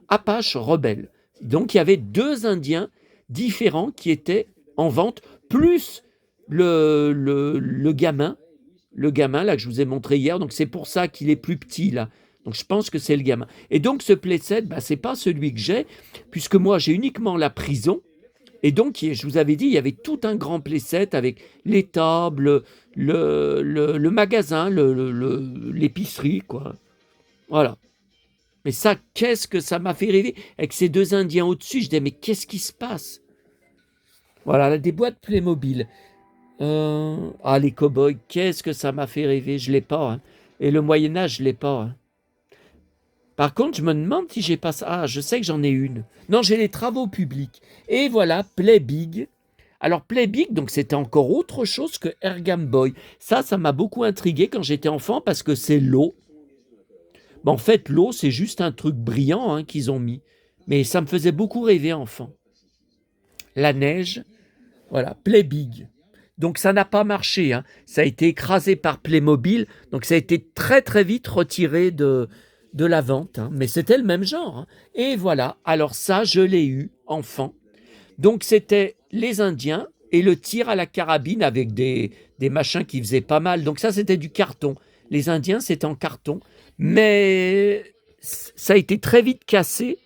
Apache Rebelle. Donc, il y avait 2 Indiens différents qui étaient en vente, plus le gamin là que je vous ai montré hier. Donc, c'est pour ça qu'il est plus petit là. Donc, je pense que c'est le gamin. Et donc, ce playset, c'est pas celui que j'ai, puisque moi, j'ai uniquement la prison. Et donc, je vous avais dit, il y avait tout un grand playset avec les tables, le magasin, l'épicerie, quoi. Voilà. Mais ça, qu'est-ce que ça m'a fait rêver avec ces 2 Indiens au-dessus. Je disais, mais qu'est-ce qui se passe? Voilà, là, des boîtes Playmobil. Les cow-boys, qu'est-ce que ça m'a fait rêver. Je ne l'ai pas. Hein. Et le Moyen-Âge, je ne l'ai pas. Hein. Par contre, je me demande si j'ai pas ça. Ah, je sais que j'en ai une. Non, j'ai les travaux publics. Et voilà, Play Big. Alors, Play Big, donc c'était encore autre chose que Airgam Boy. Ça m'a beaucoup intrigué quand j'étais enfant parce que c'est l'eau. Mais en fait, l'eau, c'est juste un truc brillant hein, qu'ils ont mis. Mais ça me faisait beaucoup rêver enfant. La neige, voilà, Play Big. Donc ça n'a pas marché. Hein. Ça a été écrasé par Playmobil. Donc ça a été très très vite retiré de la vente. Hein. Mais c'était le même genre. Hein. Et voilà, alors ça, je l'ai eu enfant. Donc c'était les Indiens et le tir à la carabine avec des machins qui faisaient pas mal. Donc ça, c'était du carton. Les Indiens, c'était en carton. Mais ça a été très vite cassé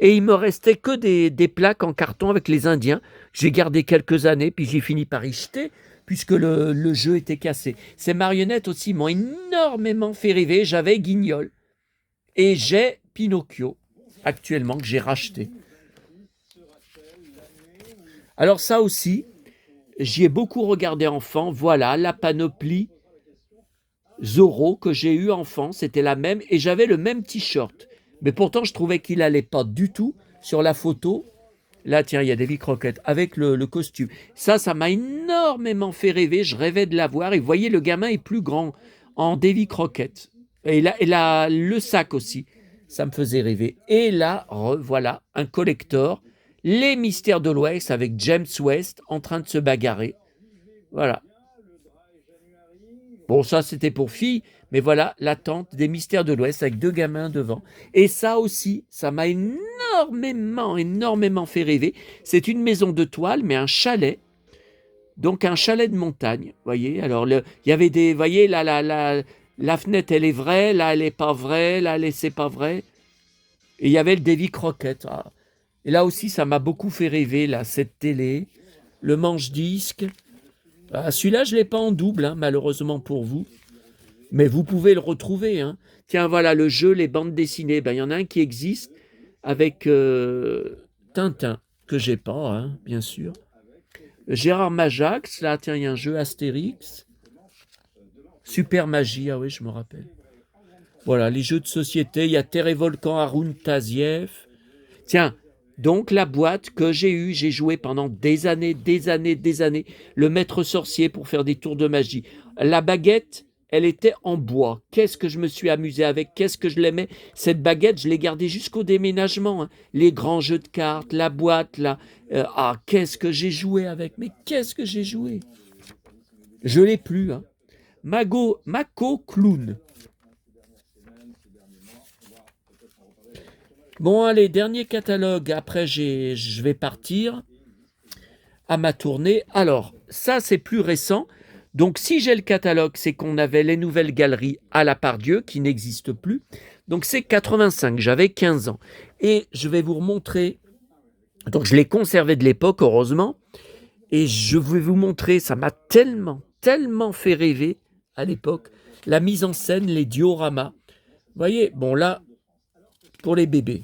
et il me restait que des plaques en carton avec les Indiens. J'ai gardé quelques années, puis j'ai fini par y jeter puisque le jeu était cassé. Ces marionnettes aussi m'ont énormément fait rêver. J'avais Guignol et j'ai Pinocchio actuellement que j'ai racheté. Alors ça aussi, j'y ai beaucoup regardé enfant. Voilà, la panoplie Zorro que j'ai eu enfant, c'était la même, et j'avais le même t-shirt. Mais pourtant, je trouvais qu'il allait pas du tout sur la photo. Là, tiens, il y a Davy Crockett avec le costume. Ça m'a énormément fait rêver. Je rêvais de l'avoir. Et vous voyez, le gamin est plus grand en Davy Crockett. Et là, le sac aussi. Ça me faisait rêver. Et là, voilà, un collector. Les Mystères de l'Ouest avec James West en train de se bagarrer. Voilà. Bon, ça, c'était pour filles, mais voilà, l'attente des Mystères de l'Ouest avec 2 gamins devant. Et ça aussi, ça m'a énormément fait rêver. C'est une maison de toile, mais un chalet, donc un chalet de montagne, voyez. Alors, il y avait des, voyez, là, la fenêtre, elle est vraie, là, elle est pas vraie, là, c'est pas vrai. Et il y avait le Davy Crockett. Ah. Et là aussi, ça m'a beaucoup fait rêver, là, cette télé, le manche-disque. Ah, celui-là, je l'ai pas en double, hein, malheureusement pour vous. Mais vous pouvez le retrouver. Hein. Tiens, voilà, le jeu, les bandes dessinées. Ben, il y en a un qui existe avec Tintin, que j'ai pas, hein, bien sûr. Gérard Majax, là, tiens, il y a un jeu Astérix. Super Magie, ah oui, je me rappelle. Voilà, les jeux de société, il y a Terre et Volcan, Haroun Taziev. Tiens, donc la boîte que j'ai joué pendant des années, le maître sorcier pour faire des tours de magie. La baguette, elle était en bois. Qu'est-ce que je me suis amusé avec, qu'est-ce que je l'aimais. Cette baguette, je l'ai gardée jusqu'au déménagement. Hein. Les grands jeux de cartes, la boîte, là. Qu'est-ce que j'ai joué avec, mais qu'est-ce que j'ai joué. Je l'ai plus. Hein. Mako Clown. Bon, allez, dernier catalogue. Après, je vais partir à ma tournée. Alors, ça, c'est plus récent. Donc, si j'ai le catalogue, c'est qu'on avait les nouvelles galeries à la Pardieu qui n'existent plus. Donc, c'est 85. J'avais 15 ans. Et je vais vous remontrer. Donc, je l'ai conservé de l'époque, heureusement. Et je vais vous montrer, ça m'a tellement fait rêver à l'époque. La mise en scène, les dioramas. Vous voyez, bon, là, pour les bébés.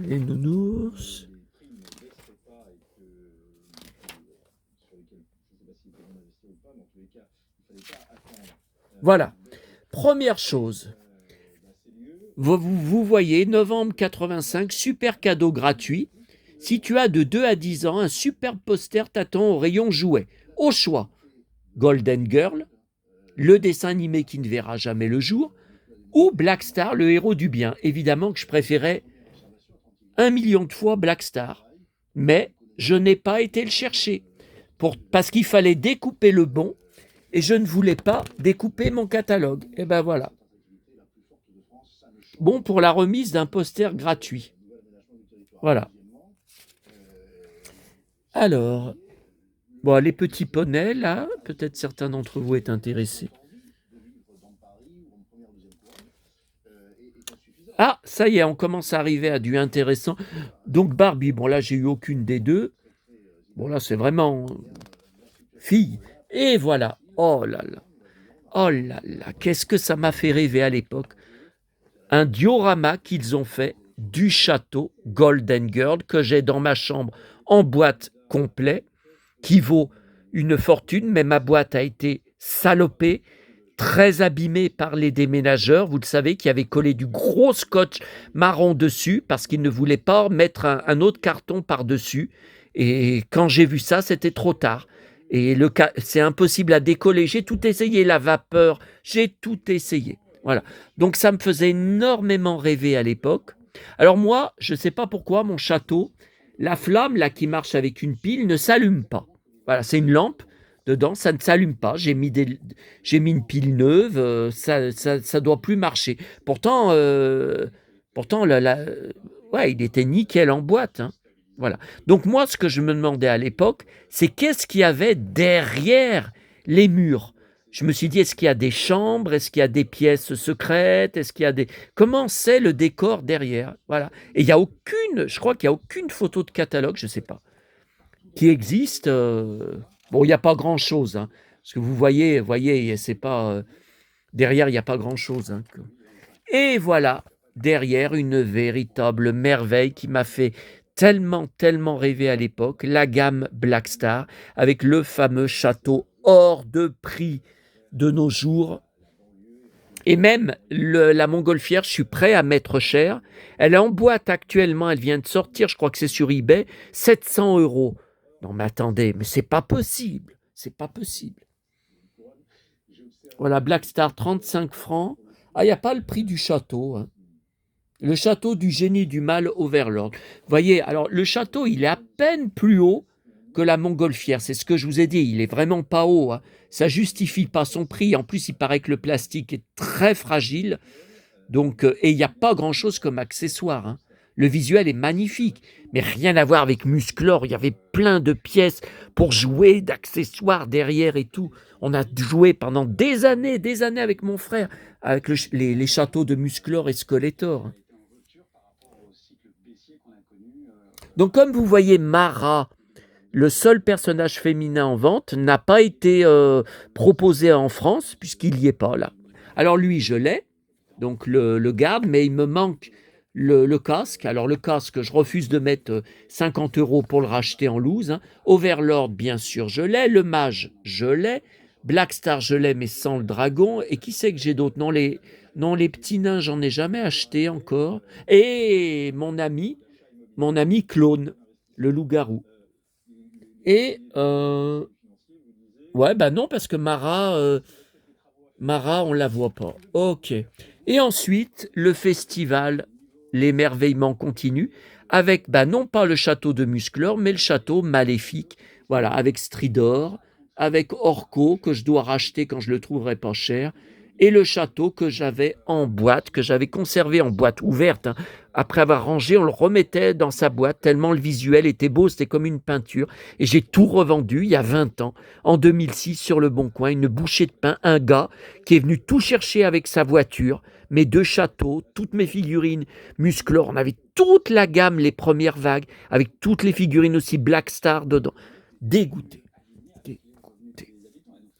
Les nounours. Voilà. Première chose. Vous voyez, novembre 85, super cadeau gratuit. Si tu as de 2 à 10 ans, un superbe poster t'attend au rayon jouets. Au choix, Golden Girl, le dessin animé qui ne verra jamais le jour, ou Black Star, le héros du bien. Évidemment que je préférais 1 million de fois Black Star. Mais je n'ai pas été le chercher. Parce qu'il fallait découper le bon, et je ne voulais pas découper mon catalogue. Et ben voilà. Bon pour la remise d'un poster gratuit. Voilà. Alors, bon, les petits poneys, là, peut-être certains d'entre vous est intéressés. Ah, ça y est, on commence à arriver à du intéressant. Donc Barbie, bon là, j'ai eu aucune des deux. Bon là, c'est vraiment fille. Et voilà. Oh là là, qu'est-ce que ça m'a fait rêver à l'époque. Un diorama qu'ils ont fait du château Golden Girl que j'ai dans ma chambre en boîte complet, qui vaut une fortune, mais ma boîte a été salopée, très abîmée par les déménageurs, vous le savez, qui avaient collé du gros scotch marron dessus parce qu'ils ne voulaient pas mettre un autre carton par-dessus. Et quand j'ai vu ça, c'était trop tard. Et c'est impossible à décoller. J'ai tout essayé, la vapeur, j'ai tout essayé. Voilà. Donc ça me faisait énormément rêver à l'époque. Alors moi, je ne sais pas pourquoi, mon château, la flamme là qui marche avec une pile ne s'allume pas. Voilà, c'est une lampe dedans, ça ne s'allume pas. J'ai mis une pile neuve, ça doit plus marcher. Pourtant, ouais, il était nickel en boîte. Hein. Voilà. Donc moi, ce que je me demandais à l'époque, c'est qu'est-ce qu'il y avait derrière les murs. Je me suis dit, est-ce qu'il y a des chambres? Est-ce qu'il y a des pièces secrètes? Est-ce qu'il y a des... Comment c'est le décor derrière? Voilà. Et il y a aucune, je crois qu'il n'y a aucune photo de catalogue, je ne sais pas, qui existe. Bon, il n'y a pas grand-chose, hein, parce que vous voyez, c'est pas, derrière, il n'y a pas grand-chose, hein, et voilà, derrière, une véritable merveille qui m'a fait tellement, tellement rêver à l'époque, la gamme Black Star, avec le fameux château hors de prix de nos jours. Et même la montgolfière, je suis prêt à mettre cher. Elle est en boîte actuellement, elle vient de sortir, je crois que c'est sur eBay, 700 euros. Non mais attendez, mais c'est pas possible, c'est pas possible. Voilà, Black Star, 35 francs. Ah, il n'y a pas le prix du château, hein. Le château du génie du mal Overlord. Vous voyez, alors le château, il est à peine plus haut que la montgolfière. C'est ce que je vous ai dit, il est vraiment pas haut, hein. Ça justifie pas son prix. En plus, il paraît que le plastique est très fragile. Donc, et il n'y a pas grand-chose comme accessoire, hein. Le visuel est magnifique, mais rien à voir avec Musclor. Il y avait plein de pièces pour jouer, d'accessoires derrière et tout. On a joué pendant des années avec mon frère, avec les châteaux de Musclor et Skeletor. Donc, comme vous voyez, Mara, le seul personnage féminin en vente, n'a pas été proposé en France, puisqu'il n'y est pas là. Alors lui, je l'ai, donc le garde, mais il me manque le casque. Alors le casque, je refuse de mettre 50 euros pour le racheter en loose, hein. Overlord, bien sûr, je l'ai. Le mage, je l'ai. Black Star, je l'ai, mais sans le dragon. Et qui c'est que j'ai d'autres? Non, les petits nains, j'en ai jamais acheté encore. Et mon ami clone, le loup-garou. Et ouais, bah non, parce que Mara, on la voit pas. Ok. Et ensuite, le festival, l'émerveillement continue, avec, bah non pas le château de Musclor, mais le château maléfique. Voilà, avec Stridor, avec Orco, que je dois racheter quand je le trouverai pas cher, et le château que j'avais en boîte, que j'avais conservé en boîte ouverte, hein. Après avoir rangé, on le remettait dans sa boîte, tellement le visuel était beau, c'était comme une peinture. Et j'ai tout revendu il y a 20 ans, en 2006, sur le Bon Coin, une bouchée de pain, un gars qui est venu tout chercher avec sa voiture, mes 2 châteaux, toutes mes figurines Musclor. On avait toute la gamme, les premières vagues, avec toutes les figurines aussi Black Star dedans. Dégoûté. Dégoûté.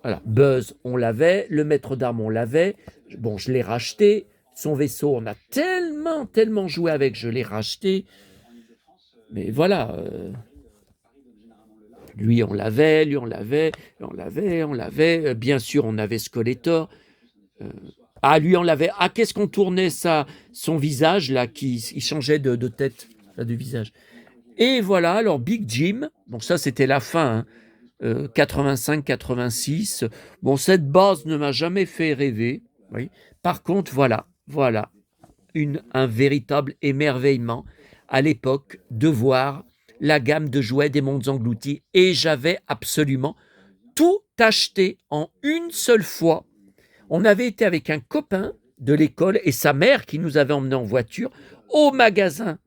Voilà. Buzz, on l'avait. Le maître d'armes, on l'avait. Bon, je l'ai racheté. Son vaisseau, on a tellement, tellement joué avec, je l'ai racheté. Mais voilà. Lui, on l'avait, lui, on l'avait, on l'avait. Bien sûr, on avait Skeletor. Ah, lui, on l'avait. Ah, qu'est-ce qu'on tournait ça, son visage, là, il changeait de tête, là, de visage. Et voilà, alors Big Jim, donc ça, c'était la fin, hein, 85-86. Bon, cette base ne m'a jamais fait rêver. Oui. Par contre, voilà, un véritable émerveillement à l'époque de voir la gamme de jouets des mondes engloutis. Et j'avais absolument tout acheté en une seule fois. On avait été avec un copain de l'école et sa mère qui nous avait emmenés en voiture au magasin,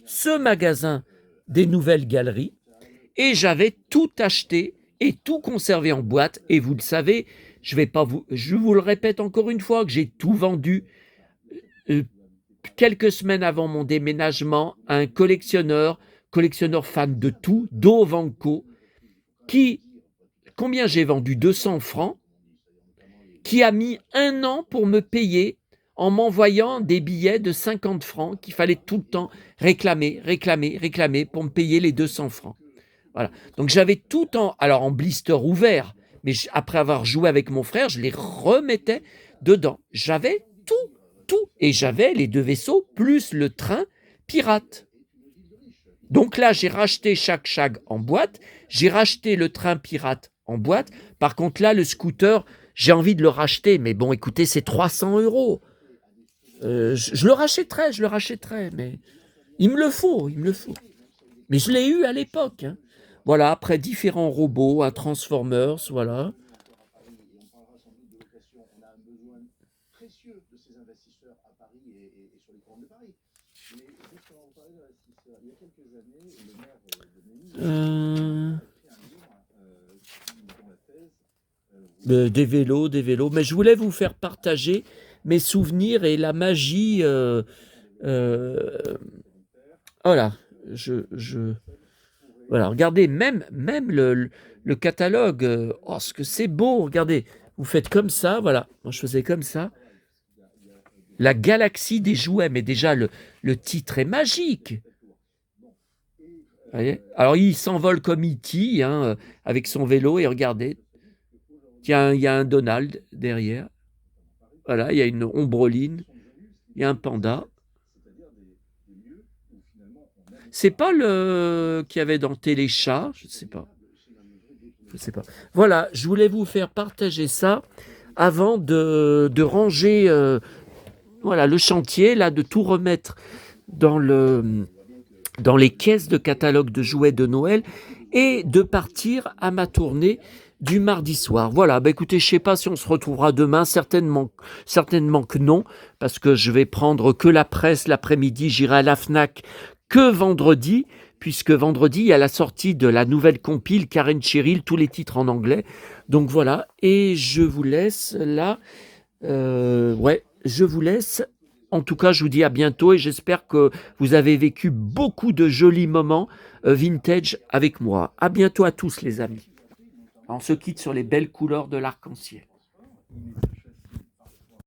ce magasin des Nouvelles Galeries, et j'avais tout acheté et tout conservé en boîte. Et vous le savez, je vous le répète encore une fois, que j'ai tout vendu euh, quelques semaines avant mon déménagement à un collectionneur fan de tout, Dovanco, combien j'ai vendu? 200 francs, qui a mis 1 an pour me payer en m'envoyant des billets de 50 francs qu'il fallait tout le temps réclamer pour me payer les 200 francs. Voilà. Donc j'avais tout en blister ouvert, mais après avoir joué avec mon frère, je les remettais dedans. J'avais tout. Et j'avais les 2 vaisseaux plus le train pirate. Donc là, j'ai racheté chaque Shag en boîte, j'ai racheté le train pirate en boîte. Par contre, là, le scooter, j'ai envie de le racheter, mais bon, écoutez, c'est 300 euros. Je le rachèterai, mais il me le faut. Mais je l'ai eu à l'époque, hein. Voilà, après différents robots, à Transformers, voilà. Euh, des vélos. Mais je voulais vous faire partager mes souvenirs et la magie. Voilà, je Voilà, regardez, même le catalogue, oh, ce que c'est beau, regardez. Vous faites comme ça, voilà. Moi, je faisais comme ça. La galaxie des jouets, mais déjà, le titre est magique. Vous voyez? Alors, il s'envole comme E.T., hein, avec son vélo, et regardez, tiens, il y a un Donald derrière. Voilà, il y a une ombreline, il y a un panda. C'est pas le qu'il y avait dans Téléchat, je sais pas. Je sais pas. Voilà, je voulais vous faire partager ça avant de ranger voilà, le chantier, là, de tout remettre dans, dans les caisses de catalogue de jouets de Noël et de partir à ma tournée du mardi soir. Voilà, bah écoutez, je sais pas si on se retrouvera demain, certainement que non, parce que je vais prendre que la presse l'après-midi, j'irai à la Fnac que vendredi, puisque vendredi, il y a la sortie de la nouvelle compile Karen Cheryl, tous les titres en anglais. Donc voilà, et je vous laisse là. Ouais, je vous laisse. En tout cas, je vous dis à bientôt et j'espère que vous avez vécu beaucoup de jolis moments vintage avec moi. À bientôt à tous les amis. On se quitte sur les belles couleurs de l'arc-en-ciel.